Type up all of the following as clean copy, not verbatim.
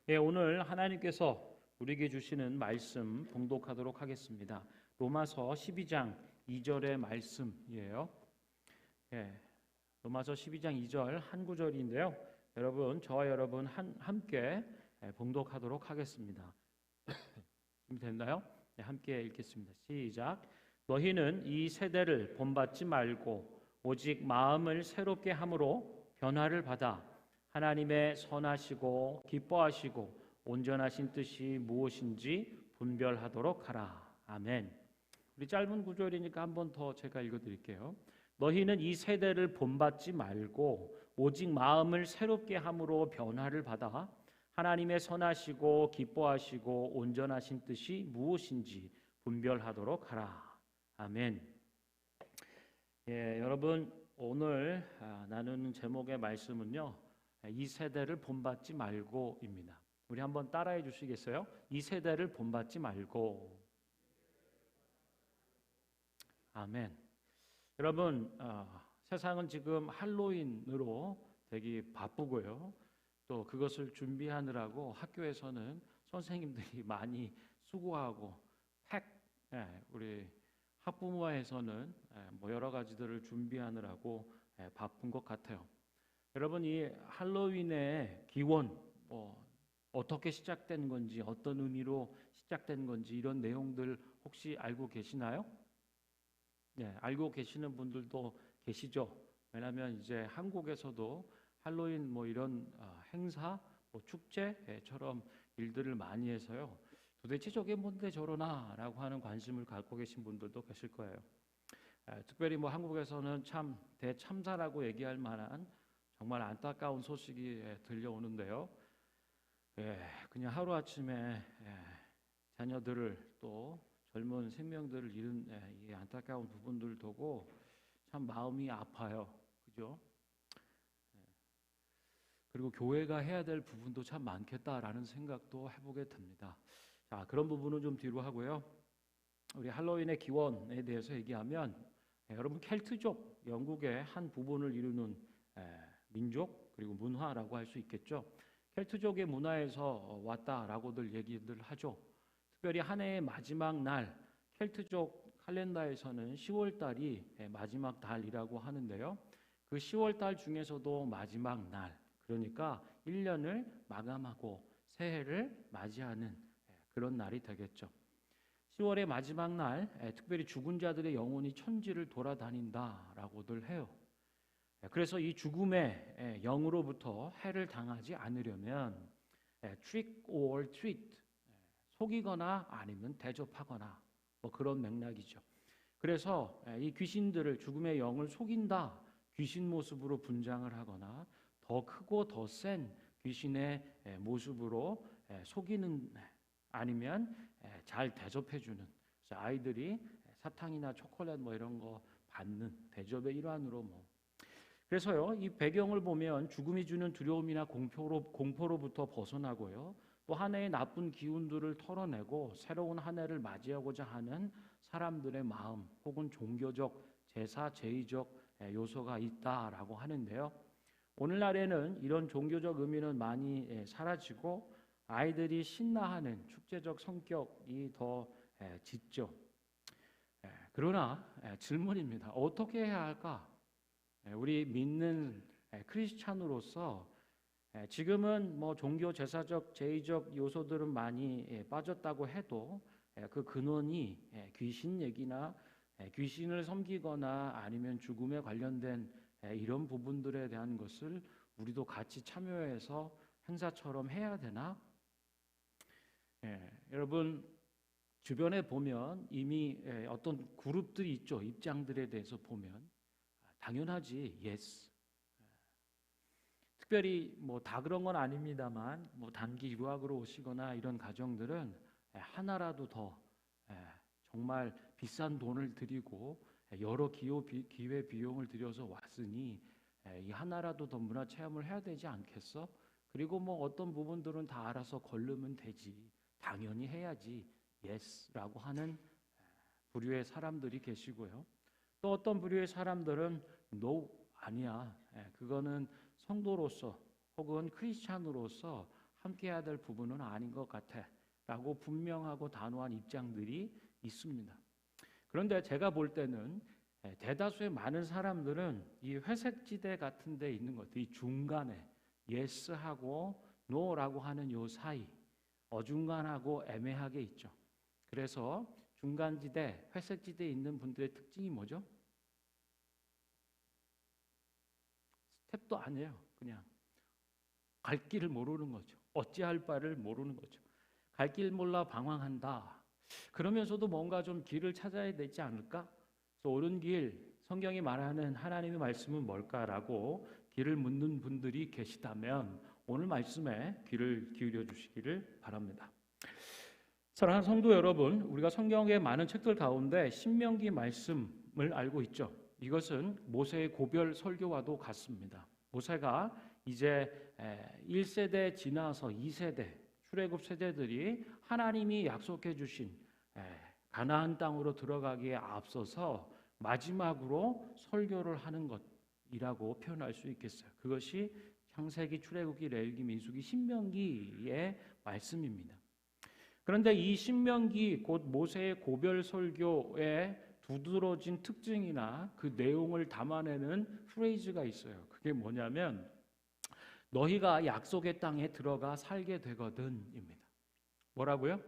오늘 하나님께서 우리에게 주시는 말씀 봉독하도록 하겠습니다. 로마서 12장 2절의 말씀이에요. 로마서 12장 2절 한 구절인데요. 저와 여러분 함께 봉독하도록 하겠습니다. 준비됐나요? 함께 읽겠습니다. 시작. 너희는 이 세대를 본받지 말고 오직 마음을 새롭게 함으로 변화를 받아 하나님의 선하시고 기뻐하시고 온전하신 뜻이 무엇인지 분별하도록 하라. 아멘. 우리 짧은 구절이니까 한 번 더 제가 읽어드릴게요. 너희는 이 세대를 본받지 말고 오직 마음을 새롭게 함으로 변화를 받아 하나님의 선하시고 기뻐하시고 온전하신 뜻이 무엇인지 분별하도록 하라. 아멘. 여러분 오늘 나누는 제목의 말씀은요. 이 세대를 본받지 말고입니다. 우리 한번 따라해 주시겠어요? 이 세대를 본받지 말고. 아멘. 여러분 세상은 지금 할로윈으로 되게 바쁘고요. 또 그것을 준비하느라고 학교에서는 선생님들이 많이 수고하고 우리 학부모에서는 여러 가지들을 준비하느라고 바쁜 것 같아요. 여러분 이 할로윈의 기원 어떻게 시작된 건지 어떤 의미로 시작된 건지 이런 내용들 혹시 알고 계시나요? 알고 계시는 분들도 계시죠. 왜냐하면 이제 한국에서도 할로윈 이런 행사, 축제처럼 일들을 많이 해서요. 도대체 저게 뭔데 저러나라고 하는 관심을 갖고 계신 분들도 계실 거예요. 특별히 한국에서는 참 대참사라고 얘기할 만한 정말 안타까운 소식이 들려오는데요. 그냥 하루아침에 자녀들을 또 젊은 생명들을 잃은 이 안타까운 부분들을 두고 참 마음이 아파요. 그죠? 그리고 교회가 해야 될 부분도 참 많겠다라는 생각도 해보게 됩니다. 자, 그런 부분은 좀 뒤로 하고요. 우리 할로윈의 기원에 대해서 얘기하면 여러분 켈트족, 영국의 한 부분을 이루는 민족 그리고 문화라고 할 수 있겠죠. 켈트족의 문화에서 왔다라고들 얘기들 하죠. 특별히 한 해의 마지막 날, 켈트족 칼렌더에서는 10월 달이 마지막 달이라고 하는데요. 그 10월 달 중에서도 마지막 날, 그러니까 1년을 마감하고 새해를 맞이하는 그런 날이 되겠죠. 10월의 마지막 날, 특별히 죽은 자들의 영혼이 천지를 돌아다닌다라고들 해요. 그래서 이 죽음의 영으로부터 해를 당하지 않으려면 trick or treat, 속이거나 아니면 대접하거나 그런 맥락이죠. 그래서 이 귀신들을 죽음의 영을 속인다, 귀신 모습으로 분장을 하거나 더 크고 더 센 귀신의 모습으로 속이는 아니면 잘 대접해주는 아이들이 사탕이나 초콜릿 이런 거 받는 대접의 일환으로 그래서요 이 배경을 보면 죽음이 주는 두려움이나 공포로부터 벗어나고요 또 한 해의 나쁜 기운들을 털어내고 새로운 한 해를 맞이하고자 하는 사람들의 마음 혹은 종교적 제사 제의적 요소가 있다라고 하는데요. 오늘날에는 이런 종교적 의미는 많이 사라지고 아이들이 신나하는 축제적 성격이 더 짙죠. 그러나 질문입니다. 어떻게 해야 할까? 우리 믿는 크리스찬으로서 지금은 종교 제사적 제의적 요소들은 많이 빠졌다고 해도 그 근원이 귀신 얘기나 귀신을 섬기거나 아니면 죽음에 관련된 이런 부분들에 대한 것을 우리도 같이 참여해서 행사처럼 해야 되나? 여러분 주변에 보면 이미 어떤 그룹들이 있죠. 입장들에 대해서 보면 당연하지, yes. 특별히 다 그런 건 아닙니다만 단기 유학으로 오시거나 이런 가정들은 하나라도 더 정말 비싼 돈을 들이고 여러 기회 비용을 들여서 왔으니 이 하나라도 더 문화 체험을 해야 되지 않겠어? 그리고 어떤 부분들은 다 알아서 걸르면 되지. 당연히 해야지. 예스라고 하는 부류의 사람들이 계시고요. 또 어떤 부류의 사람들은 no, 아니야. 그거는 성도로서 혹은 크리스찬으로서 함께 해야 될 부분은 아닌 것 같아 라고 분명하고 단호한 입장들이 있습니다. 그런데 제가 볼 때는 대다수의 많은 사람들은 이 회색지대 같은 데 있는 것, 이 중간에 예스하고 노라고 하는 요 사이 어중간하고 애매하게 있죠. 그래서 중간지대, 회색지대에 있는 분들의 특징이 뭐죠? 스텝도 아니에요. 그냥 갈 길을 모르는 거죠. 어찌할 바를 모르는 거죠. 갈 길 몰라 방황한다. 그러면서도 뭔가 좀 길을 찾아야 되지 않을까? 그래서 옳은 길, 성경이 말하는 하나님의 말씀은 뭘까라고 길을 묻는 분들이 계시다면 오늘 말씀에 귀를 기울여 주시기를 바랍니다. 사랑하는 성도 여러분, 우리가 성경의 많은 책들 가운데 신명기 말씀을 알고 있죠. 이것은 모세의 고별 설교와도 같습니다. 모세가 이제 1세대 지나서 2세대 출애굽 세대들이 하나님이 약속해 주신 가나안 땅으로 들어가기에 앞서서 마지막으로 설교를 하는 것이라고 표현할 수 있겠어요. 그것이 창세기, 출애굽기, 레위기, 민수기, 신명기의 말씀입니다. 그런데 이 신명기 곧 모세의 고별 설교의 두드러진 특징이나 그 내용을 담아내는 프레이즈가 있어요. 그게 뭐냐면 너희가 약속의 땅에 들어가 살게 되거든입니다. 뭐라고요?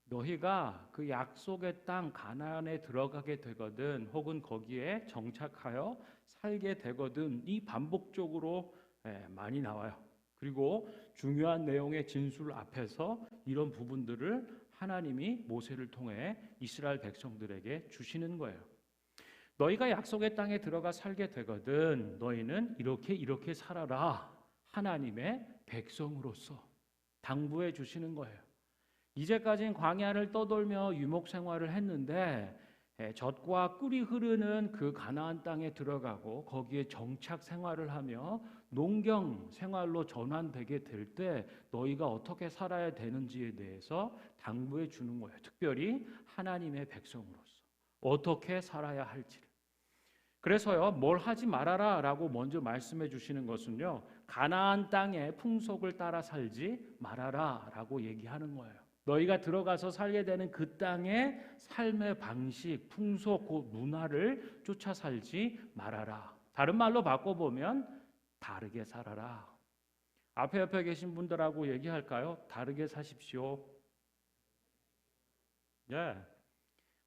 너희가 그 약속의 땅 가나안에 들어가게 되거든 혹은 거기에 정착하여 살게 되거든 이 반복적으로 많이 나와요. 그리고 중요한 내용의 진술 앞에서 이런 부분들을 하나님이 모세를 통해 이스라엘 백성들에게 주시는 거예요. 너희가 약속의 땅에 들어가 살게 되거든 너희는 이렇게 살아라. 하나님의 백성으로서 당부해 주시는 거예요. 이제까지는 광야를 떠돌며 유목 생활을 했는데 젖과 꿀이 흐르는 그 가나안 땅에 들어가고 거기에 정착 생활을 하며 농경 생활로 전환되게 될 때 너희가 어떻게 살아야 되는지에 대해서 당부해 주는 거예요. 특별히 하나님의 백성으로서 어떻게 살아야 할지를. 그래서요, 뭘 하지 말아라 라고 먼저 말씀해 주시는 것은요, 가나안 땅의 풍속을 따라 살지 말아라 라고 얘기하는 거예요. 너희가 들어가서 살게 되는 그 땅의 삶의 방식, 풍속, 그 문화를 쫓아 살지 말아라. 다른 말로 바꿔보면 다르게 살아라. 앞에 옆에 계신 분들하고 얘기할까요? 다르게 사십시오. 예,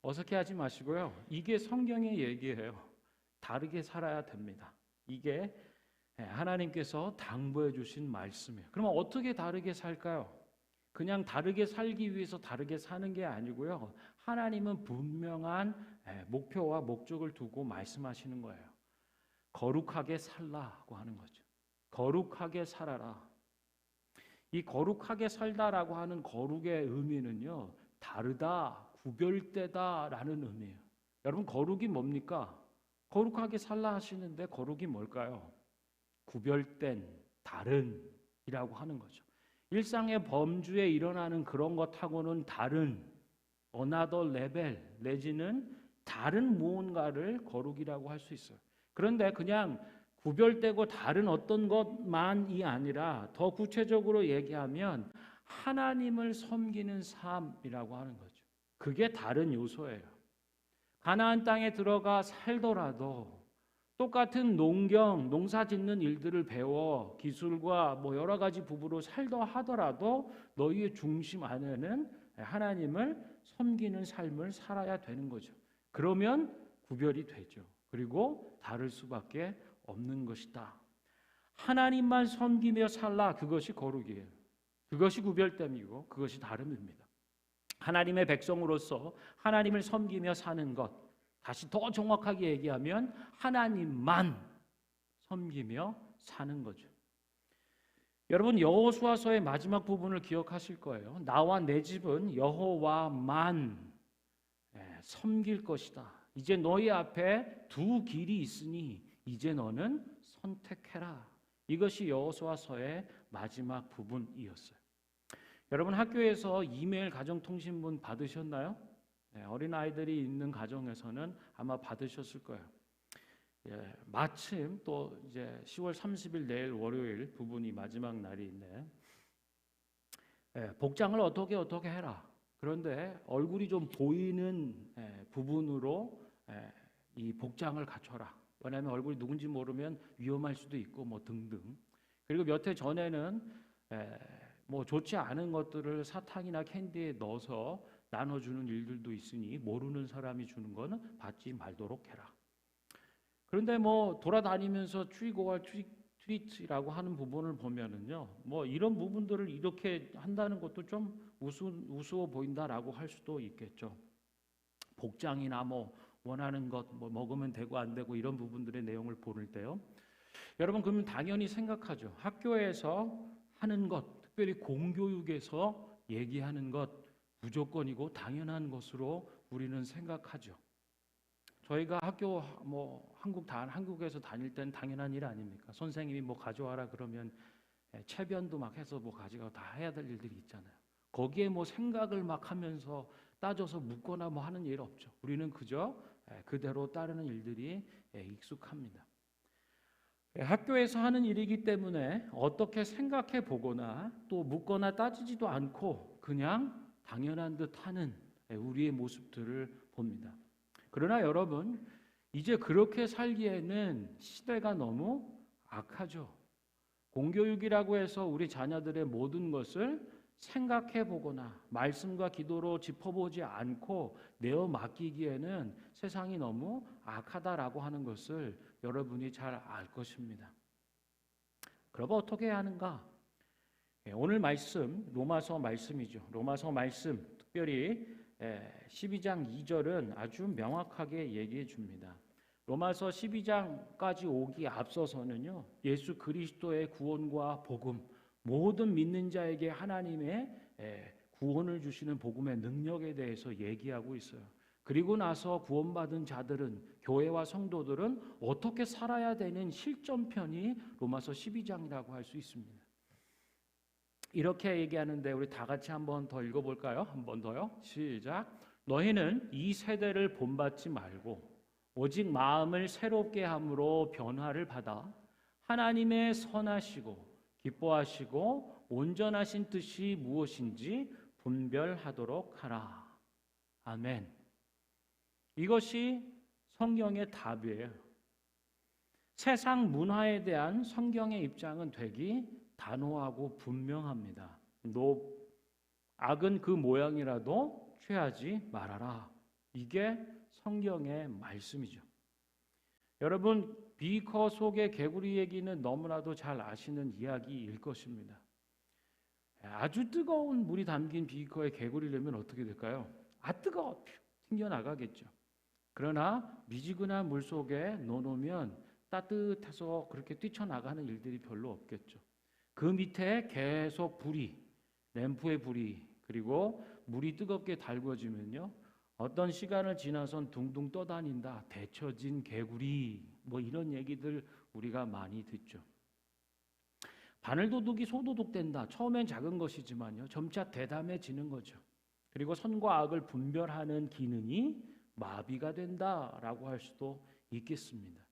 어색해하지 마시고요. 이게 성경의 얘기예요. 다르게 살아야 됩니다. 이게 하나님께서 당부해 주신 말씀이에요. 그러면 어떻게 다르게 살까요? 그냥 다르게 살기 위해서 다르게 사는 게 아니고요. 하나님은 분명한 목표와 목적을 두고 말씀하시는 거예요. 거룩하게 살라고 하는 거죠. 거룩하게 살아라. 이 거룩하게 살다라고 하는 거룩의 의미는요. 다르다, 구별되다라는 의미예요. 여러분 거룩이 뭡니까? 거룩하게 살라 하시는데 거룩이 뭘까요? 구별된, 다른이라고 하는 거죠. 일상의 범주에 일어나는 그런 것하고는 다른 another level 내지는 다른 무언가를 거룩이라고 할 수 있어요. 그런데 그냥 구별되고 다른 어떤 것만이 아니라 더 구체적으로 얘기하면 하나님을 섬기는 삶이라고 하는 거죠. 그게 다른 요소예요. 가나안 땅에 들어가 살더라도 똑같은 농경, 농사 짓는 일들을 배워 기술과 뭐 여러 가지 부부로 살더 하더라도 너희의 중심 안에는 하나님을 섬기는 삶을 살아야 되는 거죠. 그러면 구별이 되죠. 그리고 다를 수밖에 없는 것이다. 하나님만 섬기며 살라 그것이 거룩이에요. 그것이 구별됨이고 그것이 다름입니다. 하나님의 백성으로서 하나님을 섬기며 사는 것 다시 더 정확하게 얘기하면 하나님만 섬기며 사는 거죠. 여러분 여호수아서의 마지막 부분을 기억하실 거예요. 나와 내 집은 여호와만 섬길 것이다. 이제 너희 앞에 두 길이 있으니 이제 너는 선택해라. 이것이 여호수아서의 마지막 부분이었어요. 여러분 학교에서 이메일 가정통신문 받으셨나요? 어린아이들이 있는 가정에서는 아마 받으셨을 거예요. 마침 또 이제 10월 30일 내일 월요일 부분이 마지막 날이 있네. 복장을 어떻게 해라. 그런데 얼굴이 좀 보이는 부분으로 이 복장을 갖춰라. 왜냐하면 얼굴이 누군지 모르면 위험할 수도 있고 뭐 등등. 그리고 몇 해 전에는 뭐 좋지 않은 것들을 사탕이나 캔디에 넣어서 나눠주는 일들도 있으니 모르는 사람이 주는 거는 받지 말도록 해라. 그런데 뭐 돌아다니면서 트리고와 트리트라고 하는 부분을 보면은요, 뭐 이런 부분들을 이렇게 한다는 것도 좀 우스워 보인다라고 할 수도 있겠죠. 복장이나 뭐 원하는 것 뭐 먹으면 되고 안 되고 이런 부분들의 내용을 보를 때요. 여러분 그러면 당연히 생각하죠. 학교에서 하는 것, 특별히 공교육에서 얘기하는 것 무조건이고 당연한 것으로 우리는 생각하죠. 저희가 학교 뭐 한국에서 다닐 때는 당연한 일 아닙니까? 선생님이 뭐 가져와라 그러면 체변도 막 해서 뭐 가지고 다 해야 될 일들이 있잖아요. 거기에 뭐 생각을 막 하면서 따져서 묻거나 뭐 하는 일 없죠. 우리는 그저 그대로 따르는 일들이 익숙합니다. 학교에서 하는 일이기 때문에 어떻게 생각해 보거나 또 묻거나 따지지도 않고 그냥 당연한 듯 하는 우리의 모습들을 봅니다. 그러나 여러분, 이제 그렇게 살기에는 시대가 너무 악하죠. 공교육이라고 해서 우리 자녀들의 모든 것을 생각해 보거나 말씀과 기도로 짚어보지 않고 내어 맡기기에는 세상이 너무 악하다라고 하는 것을 여러분이 잘 알 것입니다. 그러면 어떻게 해야 하는가? 오늘 말씀 로마서 말씀이죠. 로마서 말씀 특별히 12장 2절은 아주 명확하게 얘기해 줍니다. 로마서 12장까지 오기 앞서서는요. 예수 그리스도의 구원과 복음, 모든 믿는 자에게 하나님의 구원을 주시는 복음의 능력에 대해서 얘기하고 있어요. 그리고 나서 구원받은 자들은 교회와 성도들은 어떻게 살아야 되는 실전편이 로마서 12장이라고 할 수 있습니다. 이렇게 얘기하는데 우리 다 같이 한번 더 읽어볼까요? 한 번 더요. 시작. 너희는 이 세대를 본받지 말고 오직 마음을 새롭게 함으로 변화를 받아 하나님의 선하시고 기뻐하시고 온전하신 뜻이 무엇인지 분별하도록 하라. 아멘. 이것이 성경의 답이에요. 세상 문화에 대한 성경의 입장은 되게 단호하고 분명합니다. 악은 그 모양이라도 취하지 말아라. 이게 성경의 말씀이죠. 여러분, 비커 속의 개구리 얘기는 너무나도 잘 아시는 이야기일 것입니다. 아주 뜨거운 물이 담긴 비커에 개구리를 넣으면 어떻게 될까요? 아 뜨거워! 튕겨나가겠죠. 그러나 미지근한 물 속에 넣어놓으면 따뜻해서 그렇게 뛰쳐나가는 일들이 별로 없겠죠. 그 밑에 계속 램프의 불이 그리고 물이 뜨겁게 달궈지면요. 어떤 시간을 지나선 둥둥 떠다닌다. 데쳐진 개구리 뭐 이런 얘기들 우리가 많이 듣죠. 바늘도둑이 소도둑 된다. 처음엔 작은 것이지만요. 점차 대담해지는 거죠. 그리고 선과 악을 분별하는 기능이 마비가 된다라고 할 수도 있겠습니다.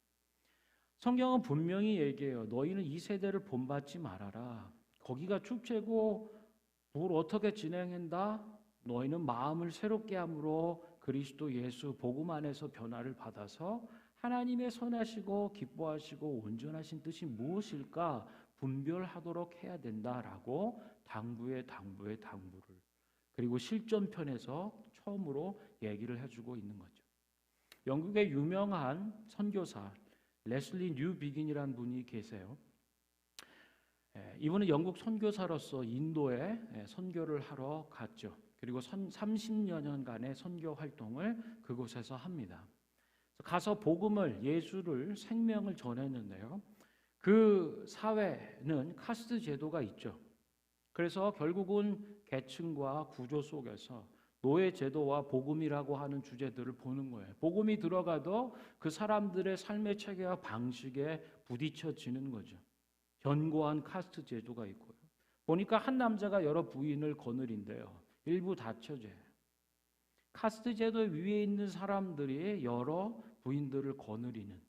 성경은 분명히 얘기해요. 너희는 이 세대를 본받지 말아라. 거기가 축제고 뭘 어떻게 진행한다? 너희는 마음을 새롭게 함으로 그리스도 예수 복음 안에서 변화를 받아서 하나님의 선하시고 기뻐하시고 온전하신 뜻이 무엇일까 분별하도록 해야 된다라고 당부를 그리고 실전편에서 처음으로 얘기를 해주고 있는 거죠. 영국의 유명한 선교사 레슬리 뉴 비긴이라는 분이 계세요. 이분은 영국 선교사로서 인도에 선교를 하러 갔죠. 그리고 30여 년간의 선교 활동을 그곳에서 합니다. 가서 복음을 예수를 생명을 전했는데요. 그 사회는 카스트 제도가 있죠. 그래서 결국은 계층과 구조 속에서 노예 제도와 복음이라고 하는 주제들을 보는 거예요. 복음이 들어가도 그 사람들의 삶의 체계와 방식에 부딪혀지는 거죠. 견고한 카스트 제도가 있고요. 보니까 한 남자가 여러 부인을 거느린대요. 일부 다처제. 카스트 제도 위에 있는 사람들이 여러 부인들을 거느리는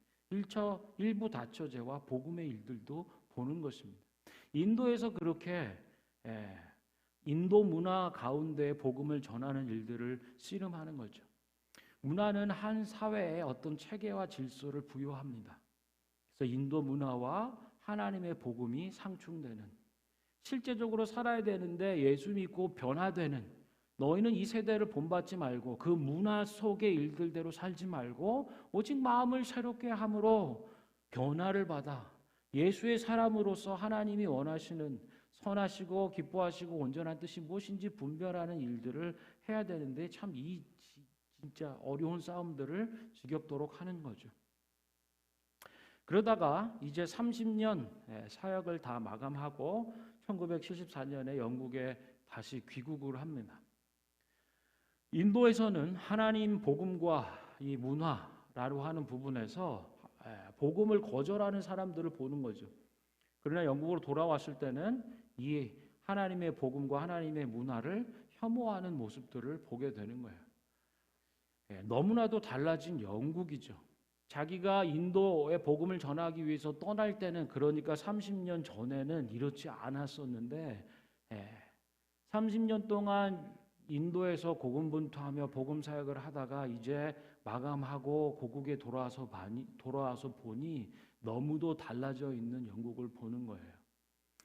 일부 다처제와 복음의 일들도 보는 것입니다. 인도에서 그렇게 인도 문화 가운데 복음을 전하는 일들을 씨름하는 거죠. 문화는 한 사회에 어떤 체계와 질서를 부여합니다. 그래서 인도 문화와 하나님의 복음이 상충되는, 실제적으로 살아야 되는데 예수 믿고 변화되는, 너희는 이 세대를 본받지 말고 그 문화 속의 일들대로 살지 말고 오직 마음을 새롭게 함으로 변화를 받아 예수의 사람으로서 하나님이 원하시는 선하시고 기뻐하시고 온전한 뜻이 무엇인지 분별하는 일들을 해야 되는데, 참 이 진짜 어려운 싸움들을 지겹도록 하는 거죠. 그러다가 이제 30년 사역을 다 마감하고 1974년에 영국에 다시 귀국을 합니다. 인도에서는 하나님 복음과 이 문화라고 하는 부분에서 복음을 거절하는 사람들을 보는 거죠. 그러나 영국으로 돌아왔을 때는 이 하나님의 복음과 하나님의 문화를 혐오하는 모습들을 보게 되는 거예요. 너무나도 달라진 영국이죠. 자기가 인도의 복음을 전하기 위해서 떠날 때는, 그러니까 30년 전에는 이렇지 않았었는데 30년 동안 인도에서 고군분투하며 복음 사역을 하다가 이제 마감하고 고국에 돌아와서 보니 너무도 달라져 있는 영국을 보는 거예요.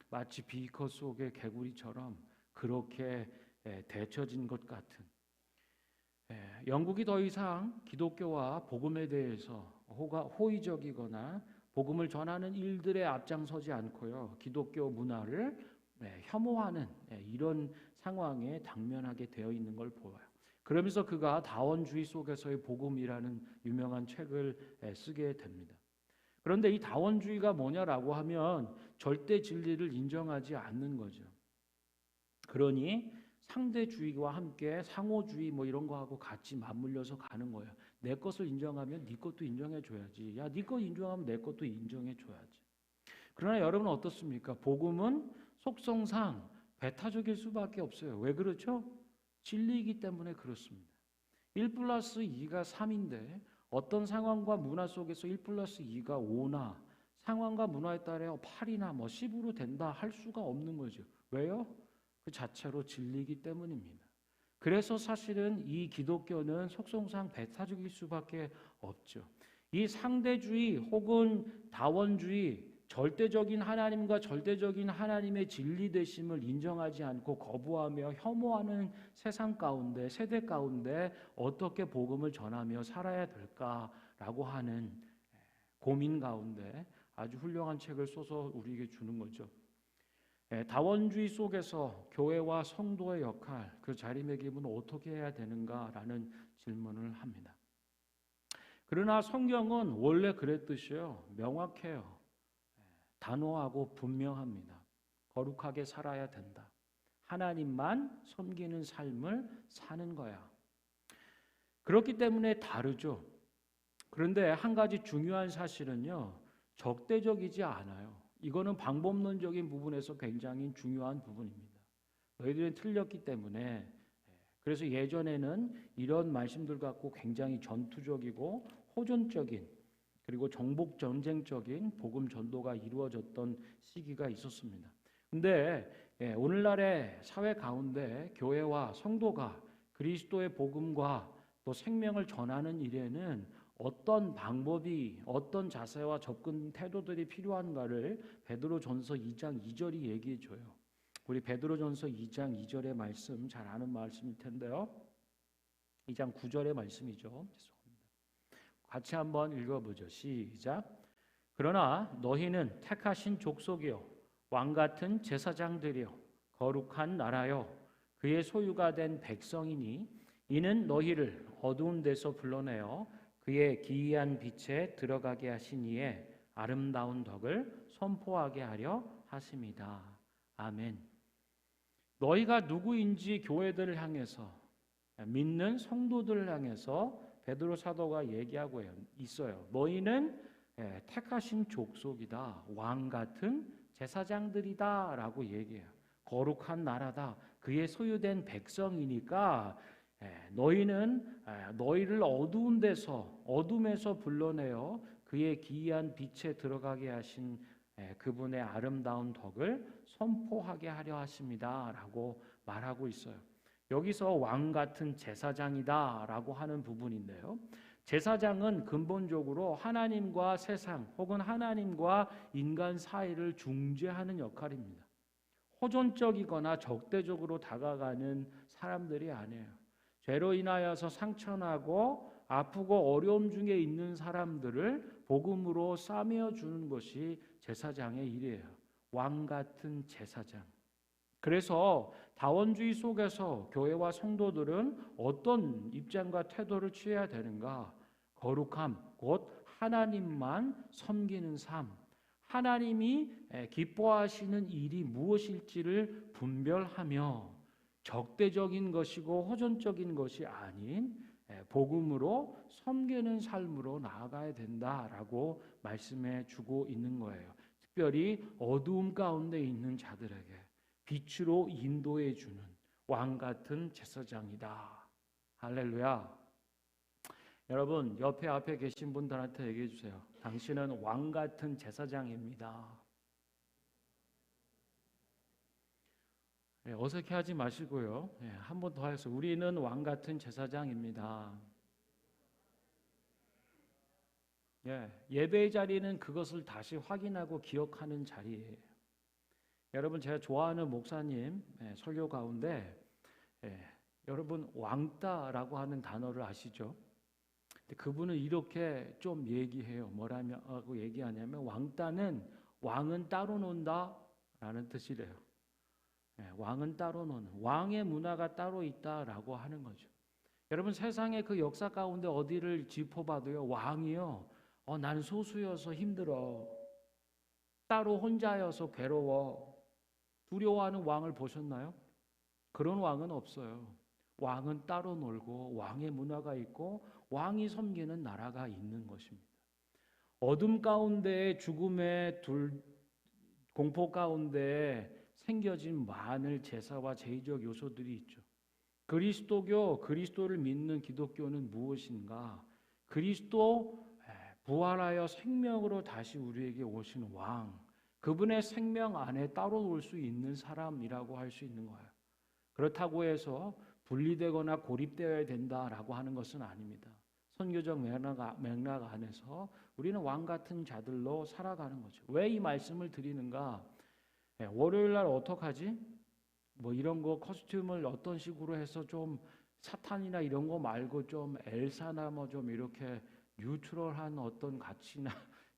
마치 비커 속의 개구리처럼 그렇게 데쳐진 것 같은, 영국이 더 이상 기독교와 복음에 대해서 호의적이거나 복음을 전하는 일들에 앞장서지 않고요, 기독교 문화를 혐오하는 이런 상황에 당면하게 되어 있는 걸 보여요. 그러면서 그가 다원주의 속에서의 복음이라는 유명한 책을 쓰게 됩니다. 그런데 이 다원주의가 뭐냐라고 하면 절대 진리를 인정하지 않는 거죠. 그러니 상대주의와 함께 상호주의 뭐 이런 거하고 같이 맞물려서 가는 거예요. 내 것을 인정하면 네 것도 인정해 줘야지. 야, 네 것 인정하면 내 것도 인정해 줘야지. 그러나 여러분 어떻습니까? 복음은 속성상 배타적일 수밖에 없어요. 왜 그렇죠? 진리이기 때문에 그렇습니다. 1+2가 3인데 어떤 상황과 문화 속에서 1+2가 5나 상황과 문화에 따라 8이나 뭐 10으로 된다 할 수가 없는 거죠. 왜요? 그 자체로 진리이기 때문입니다. 그래서 사실은 이 기독교는 속성상 배타적일 수밖에 없죠. 이 상대주의 혹은 다원주의, 절대적인 하나님과 절대적인 하나님의 진리 되심을 인정하지 않고 거부하며 혐오하는 세상 가운데, 세대 가운데 어떻게 복음을 전하며 살아야 될까라고 하는 고민 가운데 아주 훌륭한 책을 써서 우리에게 주는 거죠. 다원주의 속에서 교회와 성도의 역할, 그 자리매김은 어떻게 해야 되는가라는 질문을 합니다. 그러나 성경은 원래 그랬듯이요, 명확해요. 단호하고 분명합니다. 거룩하게 살아야 된다. 하나님만 섬기는 삶을 사는 거야. 그렇기 때문에 다르죠. 그런데 한 가지 중요한 사실은요, 적대적이지 않아요. 이거는 방법론적인 부분에서 굉장히 중요한 부분입니다. 너희들은 틀렸기 때문에, 그래서 예전에는 이런 말씀들 갖고 굉장히 전투적이고 호전적인, 그리고 정복 전쟁적인 복음 전도가 이루어졌던 시기가 있었습니다. 근데 오늘날의 사회 가운데 교회와 성도가 그리스도의 복음과 또 생명을 전하는 일에는 어떤 방법이, 어떤 자세와 접근 태도들이 필요한가를 베드로전서 2장 2절이 얘기해 줘요. 우리 베드로전서 2장 2절의 말씀 잘 아는 말씀일 텐데요. 2장 9절의 말씀이죠. 같이 한번 읽어보죠. 시작. 그러나 너희는 택하신 족속이요 왕 같은 제사장들이요 거룩한 나라요 그의 소유가 된 백성이니 이는 너희를 어두운 데서 불러내어 그의 기이한 빛에 들어가게 하신 이의 아름다운 덕을 선포하게 하려 하심이다. 아멘. 너희가 누구인지 교회들을 향해서, 믿는 성도들을 향해서 베드로 사도가 얘기하고 있어요. 너희는 택하신 족속이다. 왕 같은 제사장들이다 라고 얘기해요. 거룩한 나라다. 그의 소유된 백성이니까 너희는 너희를 어두운 데서, 어둠에서 불러내어 그의 기이한 빛에 들어가게 하신 그분의 아름다운 덕을 선포하게 하려 하십니다라고 말하고 있어요. 여기서 왕 같은 제사장이다라고 하는 부분인데요. 제사장은 근본적으로 하나님과 세상 혹은 하나님과 인간 사이를 중재하는 역할입니다. 호전적이거나 적대적으로 다가가는 사람들이 아니에요. 죄로 인하여서 상처나고 아프고 어려움 중에 있는 사람들을 복음으로 싸매어 주는 것이 제사장의 일이에요. 왕 같은 제사장. 그래서 다원주의 속에서 교회와 성도들은 어떤 입장과 태도를 취해야 되는가? 거룩함, 곧 하나님만 섬기는 삶. 하나님이 기뻐하시는 일이 무엇일지를 분별하며 적대적인 것이고 호전적인 것이 아닌 복음으로 섬기는 삶으로 나아가야 된다라고 말씀해 주고 있는 거예요. 특별히 어두움 가운데 있는 자들에게 빛으로 인도해 주는 왕 같은 제사장이다. 할렐루야. 여러분 옆에 앞에 계신 분들한테 얘기해 주세요. 당신은 왕 같은 제사장입니다. 어색해하지 마시고요. 한 번 더 해서 우리는 왕 같은 제사장입니다. 예배의 자리는 그것을 다시 확인하고 기억하는 자리예요. 여러분 제가 좋아하는 목사님 설교 가운데 여러분 왕따라고 하는 단어를 아시죠? 근데 그분은 이렇게 좀 얘기해요. 뭐라고 얘기하냐면 왕따는 왕은 따로 논다라는 뜻이래요. 왕은 따로 노는 왕의 문화가 따로 있다라고 하는 거죠. 여러분 세상의 그 역사 가운데 어디를 짚어봐도요. 왕이요. 나는 소수여서 힘들어. 따로 혼자여서 괴로워. 두려워하는 왕을 보셨나요? 그런 왕은 없어요. 왕은 따로 놀고 왕의 문화가 있고 왕이 섬기는 나라가 있는 것입니다. 어둠 가운데 죽음의 공포 가운데 생겨진 많은 제사와 제의적 요소들이 있죠. 그리스도를 믿는 기독교는 무엇인가? 그리스도 부활하여 생명으로 다시 우리에게 오신 왕, 그분의 생명 안에 따로 놀 수 있는 사람이라고 할 수 있는 거예요. 그렇다고 해서 분리되거나 고립되어야 된다라고 하는 것은 아닙니다. 선교적 맥락 안에서 우리는 왕 같은 자들로 살아가는 거죠. 왜 이 말씀을 드리는가? 월요일 날 어떡하지? 뭐 이런 거 코스튬을 어떤 식으로 해서 좀 사탄이나 이런 거 말고 좀 엘사나 뭐 좀 이렇게 뉴트럴한 어떤 가치나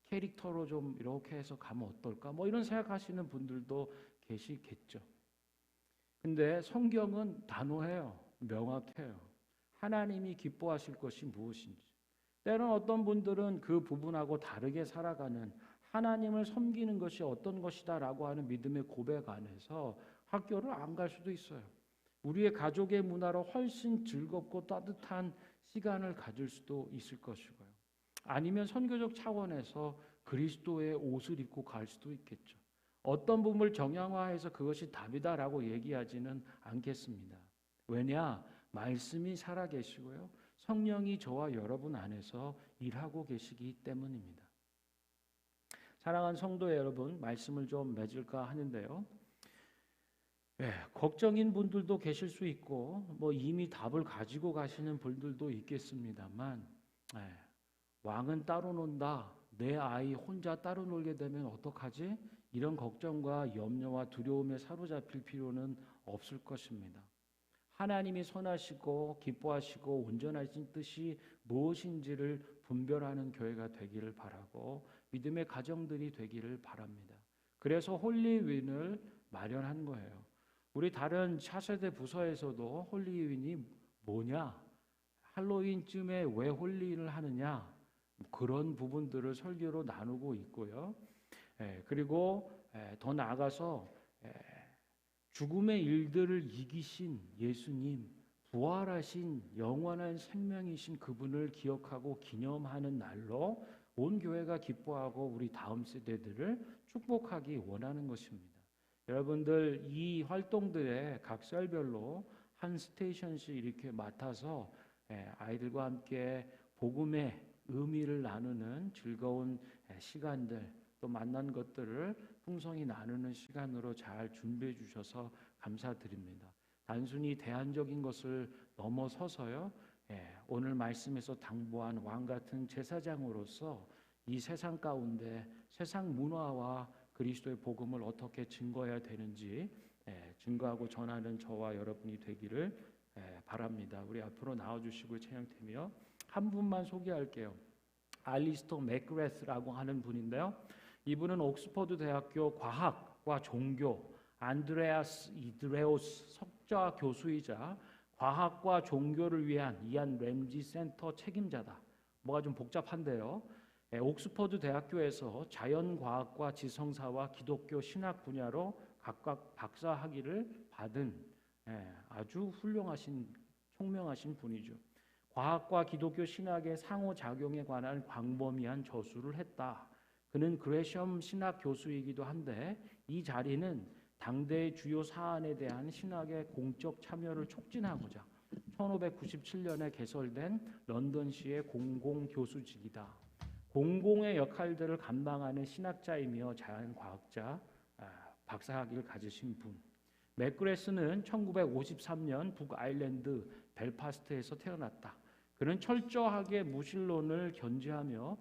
캐릭터로 좀 이렇게 해서 가면 어떨까? 뭐 이런 생각하시는 분들도 계시겠죠. 근데 성경은 단호해요. 명확해요. 하나님이 기뻐하실 것이 무엇인지. 때로는 어떤 분들은 그 부분하고 다르게 살아가는 하나님을 섬기는 것이 어떤 것이다라고 하는 믿음의 고백 안에서 학교를 안 갈 수도 있어요. 우리의 가족의 문화로 훨씬 즐겁고 따뜻한 시간을 가질 수도 있을 것이고요. 아니면 선교적 차원에서 그리스도의 옷을 입고 갈 수도 있겠죠. 어떤 부분을 정형화해서 그것이 답이다라고 얘기하지는 않겠습니다. 왜냐? 말씀이 살아계시고요. 성령이 저와 여러분 안에서 일하고 계시기 때문입니다. 사랑하는 성도 여러분, 말씀을 좀 맺을까 하는데요. 걱정인 분들도 계실 수 있고 뭐 이미 답을 가지고 가시는 분들도 있겠습니다만 왕은 따로 논다. 내 아이 혼자 따로 놀게 되면 어떡하지? 이런 걱정과 염려와 두려움에 사로잡힐 필요는 없을 것입니다. 하나님이 선하시고 기뻐하시고 온전하신 뜻이 무엇인지를 분별하는 교회가 되기를 바라고 믿음의 가정들이 되기를 바랍니다. 그래서 홀리윈을 마련한 거예요. 우리 다른 차세대 부서에서도 홀리윈이 뭐냐? 할로윈쯤에 왜 홀리윈을 하느냐? 그런 부분들을 설교로 나누고 있고요. 그리고 더 나아가서 죽음의 일들을 이기신 예수님, 부활하신 영원한 생명이신 그분을 기억하고 기념하는 날로 온 교회가 기뻐하고 우리 다음 세대들을 축복하기 원하는 것입니다. 여러분들 이 활동들에 각 셀별로 한 스테이션씩 이렇게 맡아서 아이들과 함께 복음의 의미를 나누는 즐거운 시간들 또 만난 것들을 풍성히 나누는 시간으로 잘 준비해 주셔서 감사드립니다. 단순히 대안적인 것을 넘어서서요, 오늘 말씀에서 당부한 왕 같은 제사장으로서 이 세상 가운데 세상 문화와 그리스도의 복음을 어떻게 증거해야 되는지 증거하고 전하는 저와 여러분이 되기를 바랍니다. 우리 앞으로 나와주시고 찬양팀이요, 한 분만 소개할게요. 알리스터 맥그레스라고 하는 분인데요, 이분은 옥스퍼드 대학교 과학과 종교 안드레아스 이드레오스 석좌 교수이자 과학과 종교를 위한 이안 램지 센터 책임자다. 뭐가 좀 복잡한데요, 옥스퍼드 대학교에서 자연과학과 지성사와 기독교 신학 분야로 각각 박사 학위를 받은 아주 훌륭하신 총명하신 분이죠. 과학과 기독교 신학의 상호작용에 관한 광범위한 저술을 했다. 그는 그레셔엄 신학 교수이기도 한데 이 자리는 당대의 주요 사안에 대한 신학의 공적 참여를 촉진하고자 1597년에 개설된 런던시의 공공교수직이다. 공공의 역할들을 감당하는 신학자이며 자연과학자, 박사학위를 가지신 분. 맥그레스는 1953년 북아일랜드 벨파스트에서 태어났다. 그는 철저하게 무신론을 견지하며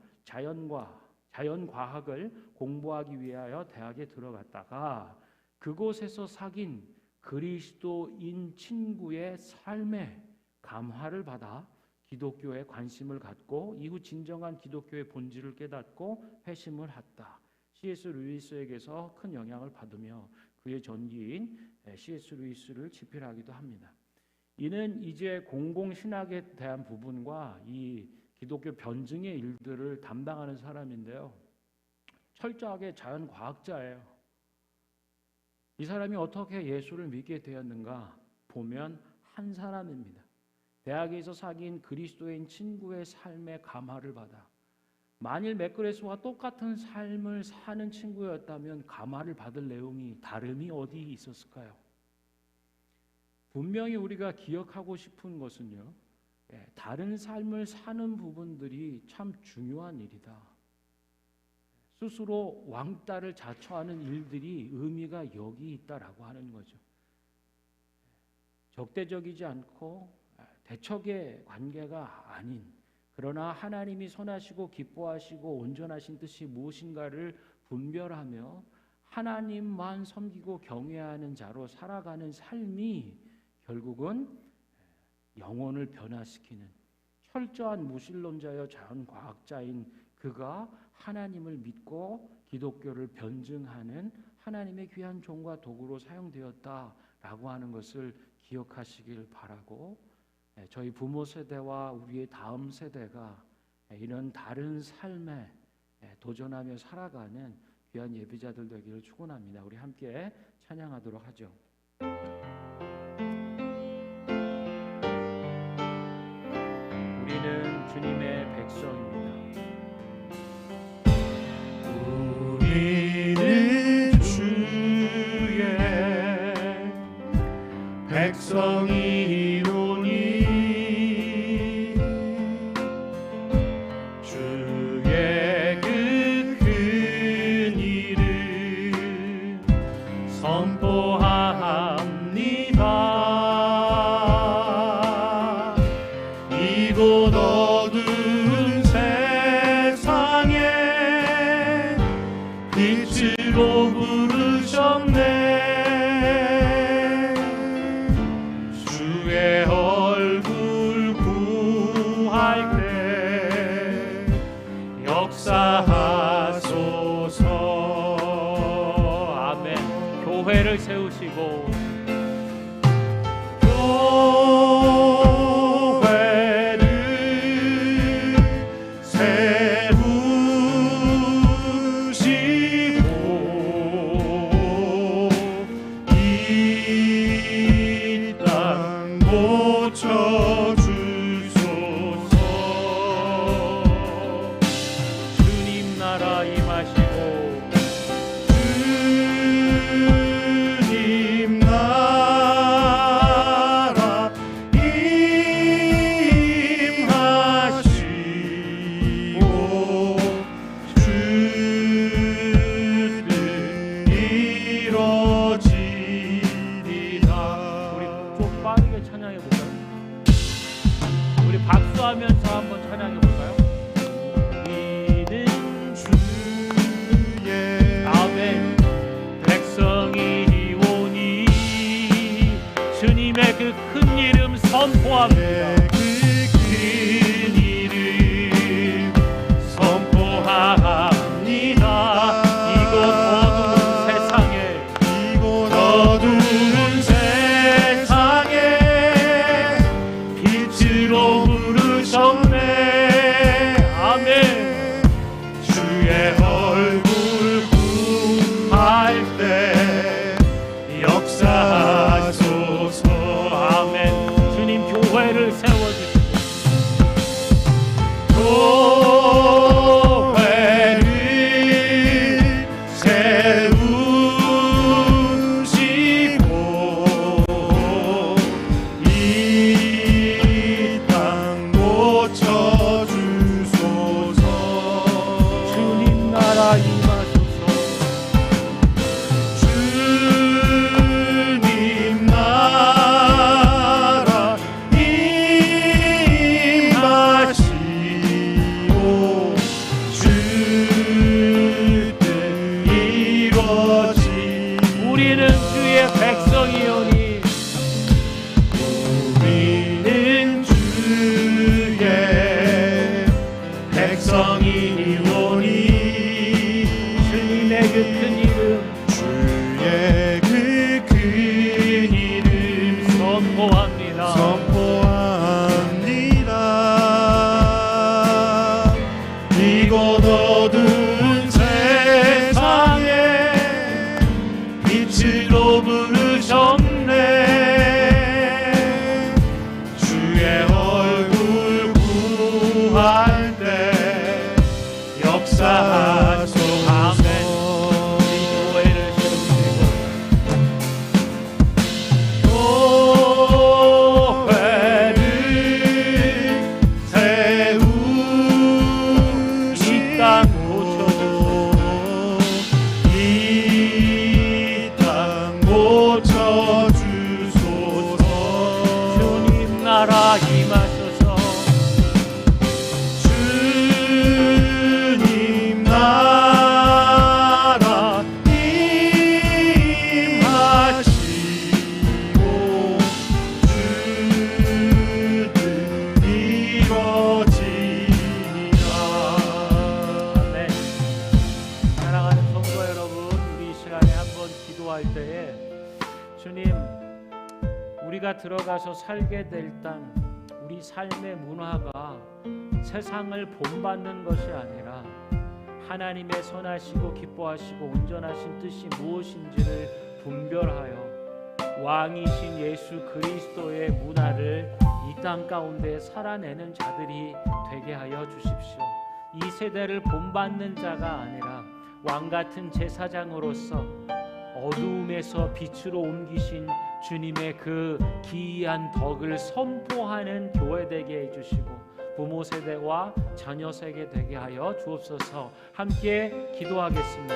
자연과학을 공부하기 위하여 대학에 들어갔다가 그곳에서 사귄 그리스도인 친구의 삶의 감화를 받아 기독교에 관심을 갖고 이후 진정한 기독교의 본질을 깨닫고 회심을 했다. C.S. 루이스에게서 큰 영향을 받으며 그의 전기인 C.S. 루이스를 집필하기도 합니다. 이는 이제 공공신학에 대한 부분과 이 기독교 변증의 일들을 담당하는 사람인데요, 철저하게 자연과학자예요. 이 사람이 어떻게 예수를 믿게 되었는가 보면 한 사람입니다. 대학에서 사귄 그리스도인 친구의 삶의 감화를 받아 만일 맥그레스와 똑같은 삶을 사는 친구였다면 감화를 받을 내용이 다름이 어디 있었을까요? 분명히 우리가 기억하고 싶은 것은요, 다른 삶을 사는 부분들이 참 중요한 일이다. 스스로 왕따를 자처하는 일들이 의미가 여기 있다라고 하는 거죠. 적대적이지 않고 대척의 관계가 아닌, 그러나 하나님이 선하시고 기뻐하시고 온전하신 뜻이 무엇인가를 분별하며 하나님만 섬기고 경외하는 자로 살아가는 삶이 결국은 영혼을 변화시키는 철저한 무신론자여 자연과학자인 그가 하나님을 믿고 기독교를 변증하는 하나님의 귀한 종과 도구로 사용되었다라고 하는 것을 기억하시길 바라고, 저희 부모 세대와 우리의 다음 세대가 이런 다른 삶에 도전하며 살아가는 귀한 예비자들 되기를 축원합니다. 우리 함께 찬양하도록 하죠. 우리는 주님의 백성입니다. 우리는 주의 백성이로니 주의 그 큰 일을 선포합니다. 이곳 어두운 세상에 빛으로 부르셨네. 주의 얼굴 구할 때 역사하소서. 아멘. 교회를 세우시고 찬양해 볼까요? 우리 박수하면서 한번 찬양해 볼까요? 우리는 주의 아멘. 백성이 오니 주님의 그 큰 이름 선포합니다. 그 큰 이름 선포합니다. 이곳 어두운 세상에 빛으로 부르셨네. 아멘. 주의 얼굴 구할 때 역사하소서. 아멘. 주님 교회를 세워주시고 이곳 어두운 세상에 빛으로 부르셨네. 주의 얼굴 구할 때 역사하소서. 아멘. 이 교회를 임하소서. 주님 나라 임하시고 주들 이루어지리라. 네. 사랑하는 성도 여러분, 우리 이 시간에 한번 기도할 때에 주님, 우리가 들어가서 살게 될 땅, 우리 삶의 문화가 세상을 본받는 것이 아니라 하나님의 선하시고 기뻐하시고 온전하신 뜻이 무엇인지를 분별하여 왕이신 예수 그리스도의 문화를 이 땅 가운데 살아내는 자들이 되게 하여 주십시오. 이 세대를 본받는 자가 아니라 왕같은 제사장으로서 어두움에서 빛으로 옮기신 주님의 그 기이한 덕을 선포하는 교회 되게 해주시고 부모 세대와 자녀 세대 되게 하여 주옵소서. 함께 기도하겠습니다.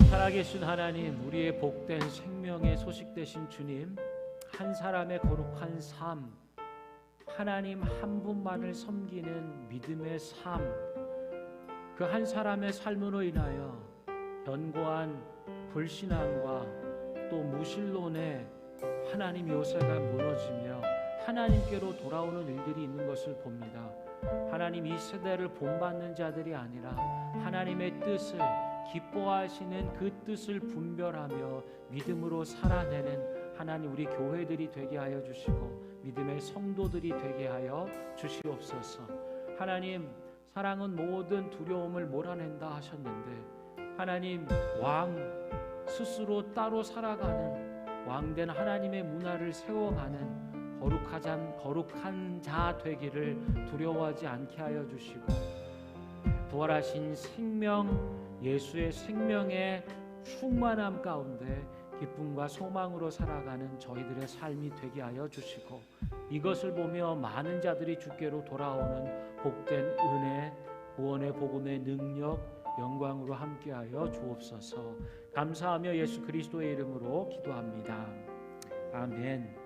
살아계신 하나님, 우리의 복된 생명의 소식 되신 주님, 한 사람의 거룩한 삶, 하나님 한 분만을 섬기는 믿음의 삶, 그 한 사람의 삶으로 인하여 견고한 불신앙과 또 무신론의 하나님 요새가 무너지며 하나님께로 돌아오는 일들이 있는 것을 봅니다. 하나님, 이 세대를 본받는 자들이 아니라 하나님의 뜻을 기뻐하시는 그 뜻을 분별하며 믿음으로 살아내는 하나님 우리 교회들이 되게 하여 주시고 믿음의 성도들이 되게 하여 주시옵소서. 하나님 사랑은 모든 두려움을 몰아낸다 하셨는데 하나님 왕 스스로 따로 살아가는 왕된 하나님의 문화를 세워가는 거룩한 자 되기를 두려워하지 않게 하여 주시고 부활하신 생명 예수의 생명의 충만함 가운데 기쁨과 소망으로 살아가는 저희들의 삶이 되게 하여 주시고 이것을 보며 많은 자들이 주께로 돌아오는 복된 은혜, 구원의 복음의 능력, 영광으로 함께하여 주옵소서. 감사하며 예수 그리스도의 이름으로 기도합니다. 아멘.